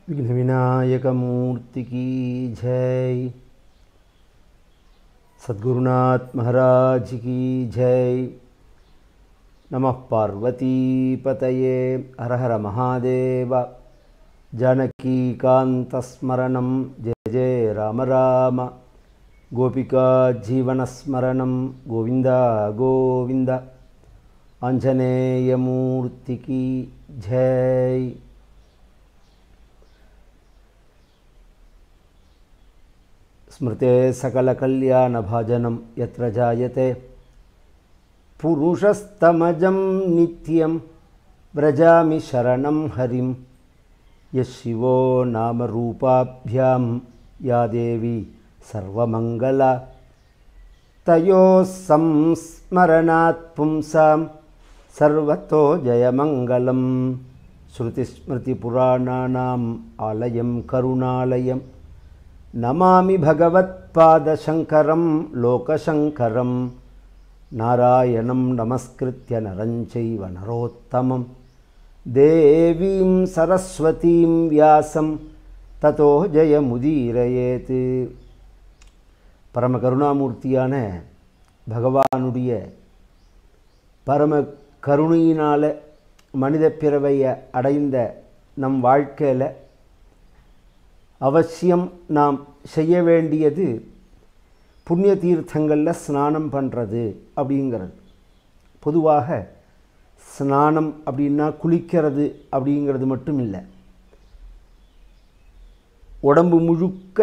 विघ्नविनायकमूर्ति की जय। सद्गुरुनाथ महाराज की जय। नमः पार्वती पतये। हर हर महादेव। जानकीकान्तस्मरणं जय जय राम राम। गोपिका जीवनस्मरणं गोविंद गोविंद। आंजनेयमूर्ति की जय। स्मृते सकलकल्याणभाजनं यत्र जायते पुरुषस्तमजं नित्यं व्रजामि शरणं हरिं। यशिवो नामरूपाभ्यां या देवी सर्वमङ्गला तयोः संस्मरणात् पुंसां सर्वतो जयमङ्गलं। श्रुतिस्मृतिपुराणानाम् आलयं करुणालयं नमामि भगवत्पादशङ्करं लोकशङ्करं। नारायणं नमस्कृत्य नरं चैव नरोत्तमं देवीं सरस्वतीं व्यासं ततो जयमुदीरयेत्। பரம கருணாமூர்த்தியான பகவானுடைய பரம கருணையினால் மனித பிறவையை அடைந்த நம் வாழ்க்கையில் அவசியம் நாம் செய்ய வேண்டியது புண்ணிய தீர்த்தங்களில் ஸ்நானம் பண்ணுறது அப்படிங்கிறது. பொதுவாக ஸ்நானம் அப்படின்னா குளிக்கிறது அப்படிங்கிறது மட்டும் இல்லை, உடம்பு முழுக்க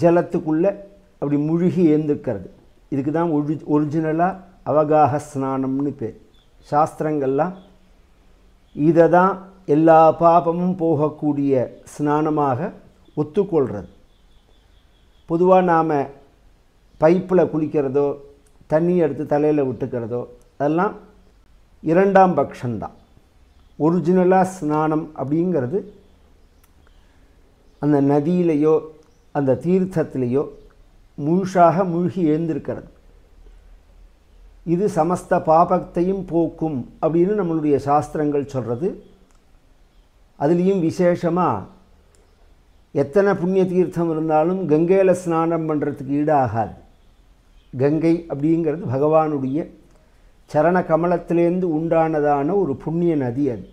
ஜலத்துக்குள்ளே அப்படி முழுகி ஏந்திருக்கிறது. இதுக்கு தான் ஒரிஜினலாக அவகாக ஸ்நானம்னு பேர். சாஸ்திரங்கள்லாம் இதை தான் எல்லா பாபமும் போகக்கூடிய ஸ்நானமாக ஒத்துக்கொள்கிறது. பொதுவாக நாம் பைப்பில் குளிக்கிறதோ தண்ணி எடுத்து தலையில் விட்டுக்கிறதோ அதெல்லாம் இரண்டாம் பட்சம்தான். ஒரிஜினலாக ஸ்நானம் அப்படிங்கிறது அந்த நதியிலையோ அந்த தீர்த்தத்திலேயோ முழுசாக மூழ்கி எழுந்திருக்கிறது. இது சமஸ்த பாபத்தையும் போக்கும் அப்படின்னு நம்மளுடைய சாஸ்திரங்கள் சொல்கிறது. அதுலேயும் விசேஷமாக எத்தனை புண்ணிய தீர்த்தம் இருந்தாலும் கங்கையில் ஸ்நானம் பண்ணுறதுக்கு ஈடாகாது. கங்கை அப்படிங்கிறது பகவானுடைய சரண கமலத்திலேருந்து உண்டானதான ஒரு புண்ணிய நதி. அது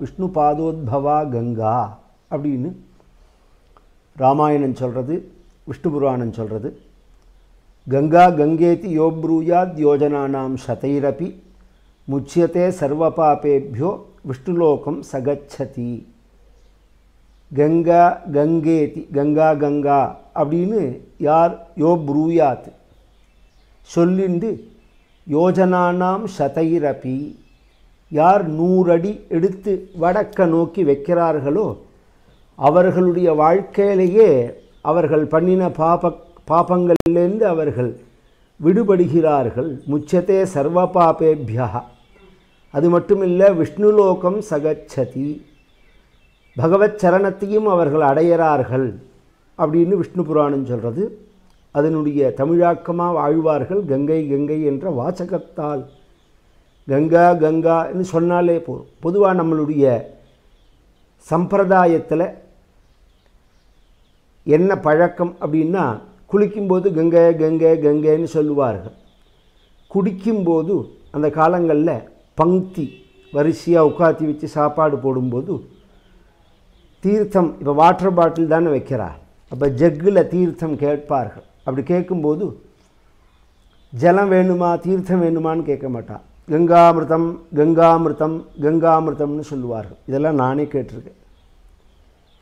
விஷ்ணு பாதோத்பவா கங்கா அப்படின்னு ராமாயணம் சொல்கிறது, விஷ்ணு புராணம் சொல்கிறது. கங்கா கங்கேதி யோப்ரூயாத் யோஜனானாம் சதைரபி முச்சியதே சர்வபாபேபியோ விஷ்ணுலோகம் சகச்சதி. கங்கா கங்கேதி கங்கா கங்கா அப்படின்னு யார் யோப்ரூயாத் சொல்லிண்டு யோஜனானாம் சதைரபி யார் 100 அடி எடுத்து வடக்க நோக்கி வைக்கிறார்களோ அவர்களுடைய வாழ்க்கையிலேயே அவர்கள் பண்ணின பாபங்களிலிருந்து அவர்கள் விடுபடுகிறார்கள். முச்சதே சர்வ பாபேபியா. அது மட்டுமில்லை, விஷ்ணுலோகம் சகச்சதி, பகவத் சரணத்தையும் அவர்கள் அடையிறார்கள் அப்படின்னு விஷ்ணு புராணம் சொல்கிறது. அதனுடைய தமிழாக்கமாக வாழ்வார்கள் கங்கை கங்கை என்ற வாசகத்தால். கங்கா கங்கான்னு சொன்னாலே போதும். பொதுவாக நம்மளுடைய சம்பிரதாயத்தில் என்ன பழக்கம் அப்படின்னா, குளிக்கும்போது கங்கை கங்கை கங்கைன்னு சொல்லுவார்கள். குடிக்கும்போது அந்த காலங்களில் பங்கி வரிசையாக உட்காத்தி வச்சு சாப்பாடு போடும்போது தீர்த்தம், இப்போ வாட்டர் பாட்டில் தானே வைக்கிறார், அப்போ ஜக்கில் தீர்த்தம் கேட்பார்கள். அப்படி கேட்கும்போது ஜலம் வேணுமா தீர்த்தம் வேணுமான்னு கேட்க மாட்டான். கங்காமிருதம் கங்காமிருதம் கங்காமிருதம்னு சொல்லுவார்கள். இதெல்லாம் நானே கேட்டிருக்கேன்.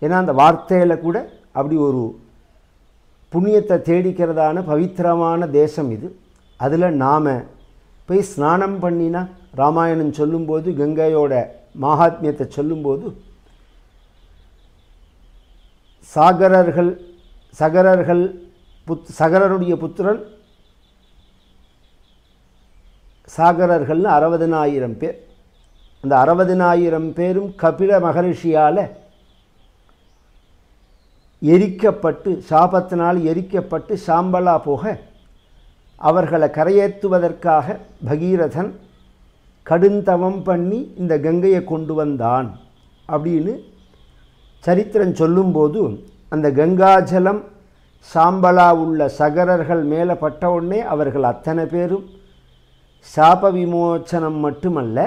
ஏன்னா அந்த வார்த்தையில் கூட அப்படி ஒரு புண்ணியத்தை தேடிக்கிறதான பவித்திரமான தேசம் இது. அதில் நாம் போய் ஸ்நானம் பண்ணினா, ராமாயணம் சொல்லும்போது கங்கையோட மகாத்மியத்தை சொல்லும்போது சகரருடைய புத்திரன் சாகரர்கள்னு 60,000 பேர். அந்த 60,000 பேரும் கபில மகரிஷியால் எரிக்கப்பட்டு, சாபத்தினால் எரிக்கப்பட்டு சாம்பலா போக அவர்களை கரையேற்றுவதற்காக பகீரதன் கடுந்தவம் பண்ணி இந்த கங்கையை கொண்டு வந்தான் அப்படின்னு சரித்திரம் சொல்லும்போது அந்த கங்காஜலம் சாம்பலா உள்ள சகரர்கள் மேலே பட்ட உடனே அவர்கள் அத்தனை பேரும் சாப விமோச்சனம் மட்டுமல்ல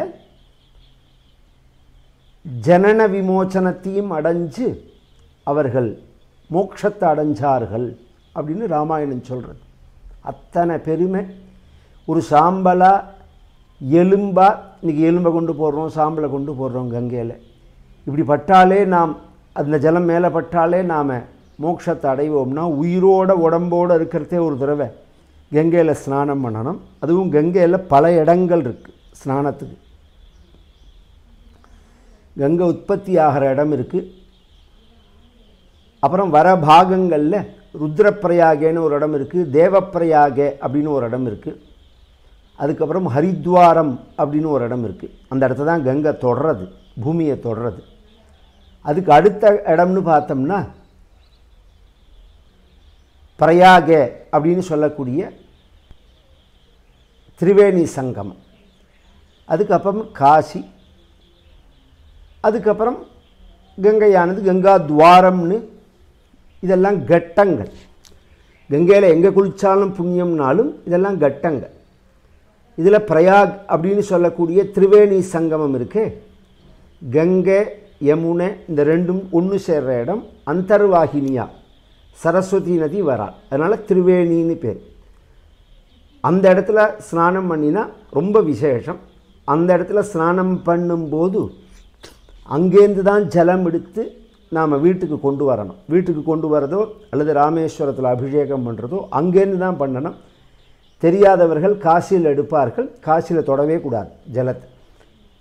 ஜனன விமோச்சனத்தையும் அடைஞ்சு அவர்கள் மோட்சத்தை அடைஞ்சார்கள் அப்படின்னு ராமாயணம் சொல்கிறது. அத்தனை பெருமை. ஒரு சாம்பலா எலும்பா, இன்றைக்கி எலும்பை கொண்டு போடுறோம், சாம்பலை கொண்டு போடுறோம் கங்கையில். இப்படி பட்டாலே நாம் அந்த ஜலம் மேலே பட்டாலே நாம் மோட்சத்தை அடைவோம்னா உயிரோட உடம்போடு இருக்கிறதே ஒரு தடவை கங்கையில் ஸ்நானம் பண்ணணும். அதுவும் கங்கையில் பல இடங்கள் இருக்குது ஸ்நானத்துக்கு. கங்கை உற்பத்தி ஆகிற இடம் இருக்குது. அப்புறம் வர பாகங்களில் ருத்ரப்பிரயாகேன்னு ஒரு இடம் இருக்குது, தேவப்பிரயாகே அப்படின்னு ஒரு இடம் இருக்குது. அதுக்கப்புறம் ஹரித்வாரம் அப்படின்னு ஒரு இடம் இருக்குது. அந்த இடத்த தான் கங்கை தொடர்றது, பூமியை தொடர்றது. அதுக்கு அடுத்த இடம்னு பார்த்தோம்னா பிரயாகே அப்படின்னு சொல்லக்கூடிய திரிவேணி சங்கமம். அதுக்கப்புறம் காசி. அதுக்கப்புறம் கங்கையானது கங்கா துவாரம்னு. இதெல்லாம் கட்டங்கள். கங்கையில் எங்கே குளித்தாலும் புண்ணியம்னாலும் இதெல்லாம் கட்டங்கள். இதில் பிரயாக் அப்படின்னு சொல்லக்கூடிய திரிவேணி சங்கமம் இருக்கு. கங்கை யமுனை இந்த ரெண்டும் ஒன்று சேர்ற இடம். அந்தர்வாகினியா சரஸ்வதி நதி வராள், அதனால் திரிவேணின்னு பேர். அந்த இடத்துல ஸ்நானம் பண்ணினா ரொம்ப விசேஷம். அந்த இடத்துல ஸ்நானம் பண்ணும்போது அங்கேருந்து தான் ஜலம் எடுத்து நாம் வீட்டுக்கு கொண்டு வரணும். வீட்டுக்கு கொண்டு வரதோ அல்லது ராமேஸ்வரத்தில் அபிஷேகம் பண்ணுறதோ அங்கேருந்து தான் பண்ணணும். தெரியாதவர்கள் காசியில் எடுப்பார்கள். காசியில் தொடவே கூடாது ஜலத்தை.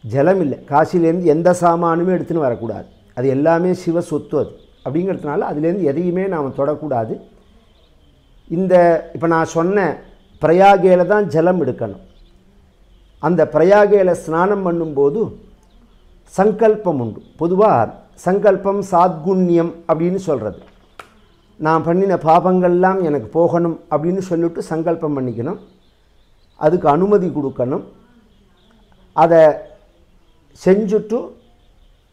ஜலம் இல்லை, காசிலேருந்து எந்த சாமானுமே எடுத்துன்னு வரக்கூடாது. அது எல்லாமே சிவ சொத்து. அது அப்படிங்கிறதுனால அதுலேருந்து எதையுமே நாம் தொடக்கூடாது. இந்த இப்போ நான் சொன்ன பிரயாகேல தான் ஜலம் எடுக்கணும். அந்த பிரயாகேல ஸ்நானம் பண்ணும்போது சங்கல்பம் உண்டு. பொதுவாக சங்கல்பம் சாத்குண்யம் அப்படின்னு சொல்கிறது. நான் பண்ணின பாபங்கள்லாம் எனக்கு போகணும் அப்படின்னு சொல்லிவிட்டு சங்கல்பம் பண்ணிக்கணும். அதுக்கு அனுமதி கொடுக்கணும். அதை செஞ்சுட்டு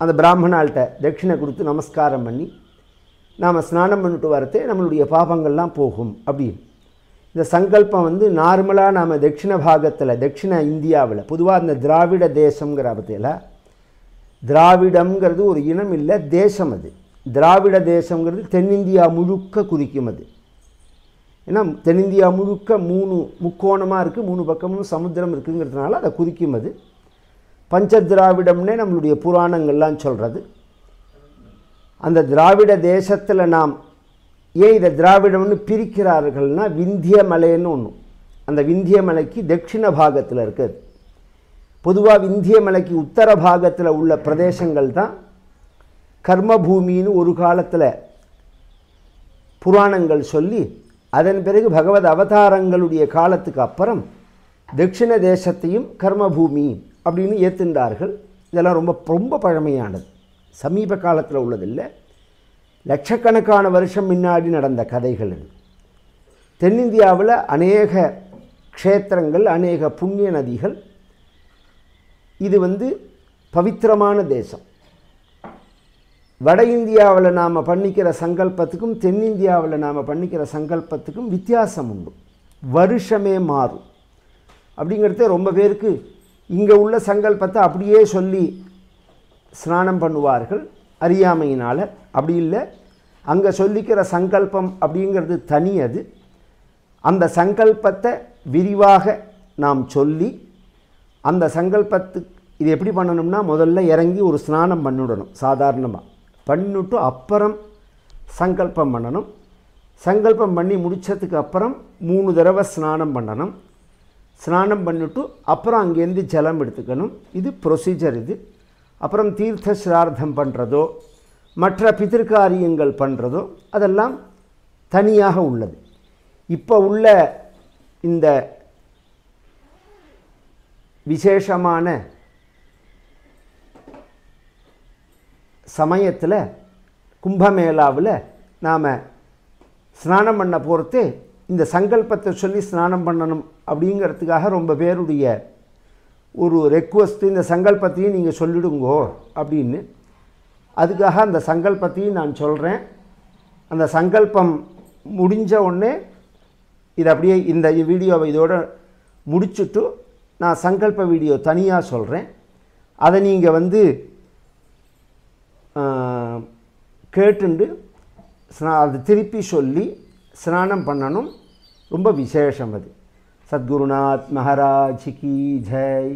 அந்த பிராமணால்கிட்ட தட்சிணை கொடுத்து நமஸ்காரம் பண்ணி நாம் ஸ்நானம் பண்ணிட்டு வரத்தே நம்மளுடைய பாபங்கள்லாம் போகும் அப்படின்னு. இந்த சங்கல்பம் நார்மலாக நாம் தட்சிண பாகத்தில், தட்சிண இந்தியாவில் பொதுவாக இந்த திராவிட தேசங்கிற பற்றியில், திராவிடம்ங்கிறது ஒரு இனம் இல்லை, தேசம். அது திராவிட தேசங்கிறது தென்னிந்தியா முழுக்க குறிக்கும். அது ஏன்னா தென்னிந்தியா முழுக்க 3 முக்கோணமாக இருக்குது, 3 பக்கமும் சமுத்திரம் இருக்குங்கிறதுனால அதை குறிக்கும். அது பஞ்சதிராவிடம்னே நம்மளுடைய புராணங்கள்லாம் சொல்கிறது. அந்த திராவிட தேசத்தில் நாம் ஏன் இதை திராவிடம்னு பிரிக்கிறார்கள்னா, விந்திய மலைன்னு ஒன்று, அந்த விந்திய மலைக்கு தட்சிண பாகத்தில் இருக்குது. பொதுவாக விந்திய மலைக்கு உத்தர பாகத்தில் உள்ள பிரதேசங்கள் தான் கர்மபூமின்னு ஒரு காலத்தில் புராணங்கள் சொல்லி, அதன் பிறகு பகவத் அவதாரங்களுடைய காலத்துக்கு அப்புறம் தட்சிண தேசத்தையும் கர்மபூமி அப்படின்னு ஏற்றுண்டார்கள். இதெல்லாம் ரொம்ப ரொம்ப பழமையானது, சமீப காலத்தில் உள்ளதில்லை, லட்சக்கணக்கான வருஷம் முன்னாடி நடந்த கதைகள். தென்னிந்தியாவில் அநேக க்ஷேத்திரங்கள், அநேக புண்ணிய நதிகள். இது பவித்திரமான தேசம். வட இந்தியாவில் நாம் பண்ணிக்கிற சங்கல்பத்துக்கும் தென்னிந்தியாவில் நாம் பண்ணிக்கிற சங்கல்பத்துக்கும் வித்தியாசம் உண்டு. வருஷமே மாறும். அப்படிங்கிறத ரொம்ப பேருக்கு இங்கே உள்ள சங்கல்பத்தை அப்படியே சொல்லி ஸ்நானம் பண்ணுவார்கள் அறியாமையினால். அப்படி இல்லை, அங்கே சொல்லிக்கிற சங்கல்பம் அப்படிங்கிறது தனி. அது அந்த சங்கல்பத்தை விரிவாக நாம் சொல்லி, அந்த சங்கல்பத்துக்கு இது எப்படி பண்ணணும்னா, முதல்ல இறங்கி ஒரு ஸ்நானம் பண்ணிவிடணும். சாதாரணமாக பண்ணிவிட்டு அப்புறம் சங்கல்பம் பண்ணணும். சங்கல்பம் பண்ணி முடித்ததுக்கு அப்புறம் 3 தடவை ஸ்நானம் பண்ணணும். ஸ்நானம் பண்ணிவிட்டு அப்புறம் அங்கேருந்து ஜலம் எடுத்துக்கணும். இது ப்ரொசீஜர். இது அப்புறம் தீர்த்த சிரார்த்தம் பண்ணுறதோ மற்ற பிதிர்காரியங்கள் பண்ணுறதோ அதெல்லாம் தனியாக உள்ளது. இப்போ உள்ள இந்த விசேஷமான சமயத்தில் கும்பமேளாவில் நாம் ஸ்நானம் பண்ண போகிறதே இந்த சங்கல்பத்தை சொல்லி ஸ்நானம் பண்ணணும் அப்படிங்கிறதுக்காக ரொம்ப பேருடைய ஒரு ரெக்வஸ்ட்டு, இந்த சங்கல்பத்தையும் நீங்கள் சொல்லிடுங்கோ அப்படின்னு. அதுக்காக அந்த சங்கல்பத்தையும் நான் சொல்கிறேன். அந்த சங்கல்பம் முடிஞ்ச உடனே இது அப்படியே இந்த வீடியோவை இதோடு முடிச்சுட்டு நான் சங்கல்ப வீடியோ தனியாக சொல்கிறேன். அதை நீங்கள் வந்து கேட்டுண்டு அது திருப்பி சொல்லி ஸ்நானம் பண்ணணும். ரொம்ப விசேஷம் அது. சத்குருநாத் மகாராஜ் கி ஜெய்.